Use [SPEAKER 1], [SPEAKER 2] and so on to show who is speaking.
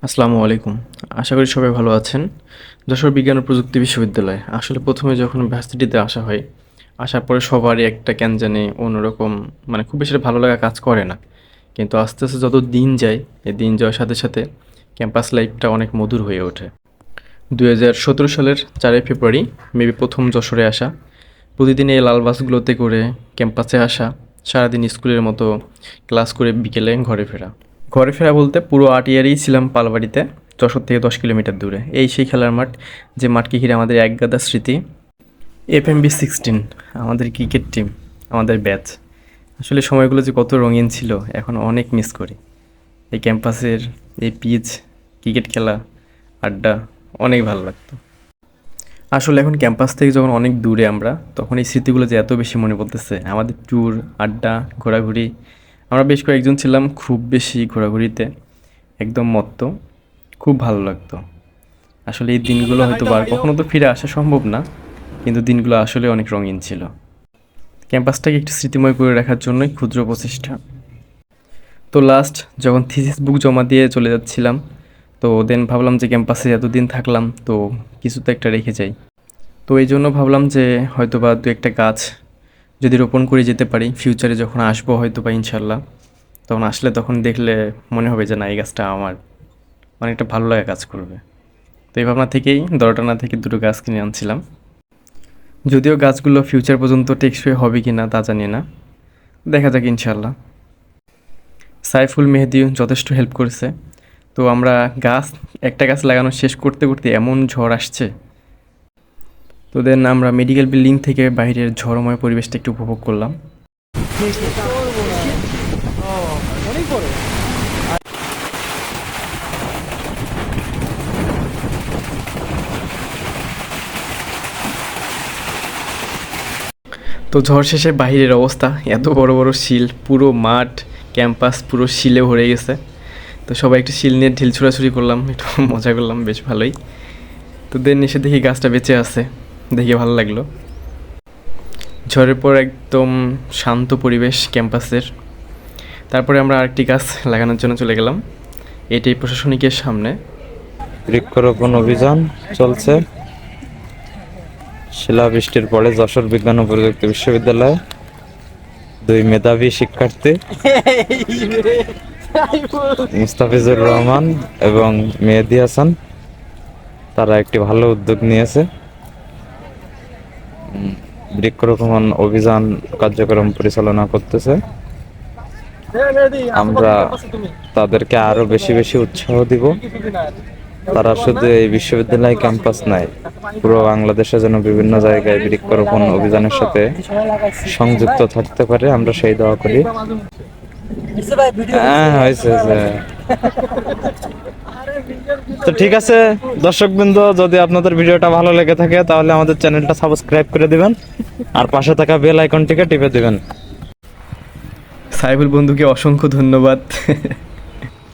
[SPEAKER 1] আসসালামু আলাইকুম। আশা করি সবাই ভালো আছেন। যশোর বিজ্ঞান ও প্রযুক্তি বিশ্ববিদ্যালয়। আসলে ১ম এ যখন ভার্সিটিতে আসা হয়, আসার পরে সবারই একটা কেন জানি অন্যরকম খুব বেশি একটা ভালো লাগা কাজ করে না। কিন্তু আস্তে, আস্তে যত দিন যায়, এই দিন যাওয়ার সাথে, সাথে ক্যাম্পাস লাইফটা অনেক মধুর হয়ে ওঠে। ২০১৭ সালের ৪ই ফেব্রুয়ারি মেবি ১ম যশোরে আসা। প্রতিদিন এই লাল বাসগুলোতে করে ক্যাম্পাসে আসা, সারাদিন স্কুলের মতো ক্লাস করে বিকেলে ঘরে ফেরা। ঘরে ফেরা বলতে পুরো ৮ ইয়ারেই ছিলাম পালবাড়িতে, যশোর থেকে ১০ কিলোমিটার দূরে। এই সেই খেলার মাঠ, যে মাঠকে ঘিরে আমাদের একগাদা স্মৃতি। FMB16 আমাদের ক্রিকেট টিম, আমাদের ব্যাচ। আসলে সময়গুলো যে কত রঙিন ছিল, এখন অনেক মিস করি। এই ক্যাম্পাসের এই পিচ, ক্রিকেট খেলা, আড্ডা অনেক ভালো লাগতো। আসলে এখন ক্যাম্পাস থেকে যখন অনেক দূরে আমরা, তখন এই স্মৃতিগুলো যে এত বেশি মনে পড়তেছে। আমাদের ট্যুর, আড্ডা, ঘোরাঘুরি। আমরা বেশ কয়েকজন ছিলাম খুব বেশি ঘোরাঘুরিতে একদম মত্ত। খুব ভালো লাগতো। আসলে এই দিনগুলো হয়তোবা আর কখনো তো ফিরে আসা সম্ভব না। কিন্তু দিনগুলো আসলে অনেক রঙিন ছিল। ক্যাম্পাসটাকে একটু স্মৃতিময় করে রাখার জন্যই ক্ষুদ্র প্রচেষ্টা। তো লাস্ট যখন থিসিস বুক জমা দিয়ে চলে যাচ্ছিলাম, তো দেন ভাবলাম যে ক্যাম্পাসে এতদিন থাকলাম, তো কিছু তো একটা রেখে যাই। তো এই জন্য ভাবলাম যে হয়তোবা দু একটা গাছ যদি রোপণ করে যেতে পারি, ফিউচারে যখন আসবো হয়তোবা ইনশাল্লাহ, তখন আসলে তখন দেখলে মনে হবে যে না, এই গাছটা আমার, অনেকটা ভালো লাগা কাজ করবে। তো এই ভাবনা থেকেই দরটানা থেকে দুটো গাছ কিনে আনছিলাম। যদিও গাছগুলো ফিউচার পর্যন্ত টেকসই হবে কি না তা জানি না, দেখা যাক ইনশাল্লাহ। সাইফুল মেহেদিও যথেষ্ট হেল্প করেছে। তো আমরা একটা গাছ লাগানো শেষ করতে করতে এমন ঝড় আসছে, তো দেন আমরা মেডিকেল বিল্ডিং থেকে বাইরের ঝড়ময় পরিবেশটা একটু উপভোগ করলাম। তো ঝড় শেষে বাহিরের অবস্থা, এত বড় বড় শিল, পুরো মাঠ ক্যাম্পাস পুরো শিলে ভরে গেছে। তো সবাই একটু শিল নিয়ে ঢিল ছোড়াছুড়ি করলাম, একটু মজা করলাম, বেশ ভালোই। তো দেন এসে দেখি গাছটা বেঁচে আছে, দেখে ভালো লাগলো। ঝড়ের পর একদম শান্ত পরিবেশ ক্যাম্পাসের। তারপরে আমরা আরেকটি গাছ লাগানোর জন্য চলে গেলাম, এটাই প্রশাসনিকের সামনে।
[SPEAKER 2] বৃক্ষরোপণ অভিযান চলছে। শিলাবৃষ্টির পরে যশোর বিজ্ঞান ও প্রযুক্তি বিশ্ববিদ্যালয়ে দুই মেধাবী শিক্ষার্থী মুস্তাফিজুর রহমান এবং মেহেদী হাসান, তারা একটি ভালো উদ্যোগ নিয়েছে। বৃক্ষরোপণ অভিযান কার্যক্রম পরিচালনা করতেছে। আমরা তাদেরকে আরো বেশি বেশি উৎসাহ দিব। তারা শুধু এই বিশ্ববিদ্যালয় ক্যাম্পাস নাই, পুরো বাংলাদেশে যেন বিভিন্ন জায়গায় বৃক্ষরোপণ অভিযানের সাথে সংযুক্ত থাকতে পারে, আমরা সেই দোয়া করি। হ্যাঁ, হয়েছে। তো ঠিক আছে দর্শকবৃন্দ, যদি আপনাদের ভিডিওটা ভালো লেগে থাকে তাহলে আমাদের চ্যানেলটা সাবস্ক্রাইব করে দিবেন আর পাশে থাকা বেল আইকনটিকে টিপে দিবেন।
[SPEAKER 1] সাইফুল বন্ধুকে অসংখ্য ধন্যবাদ।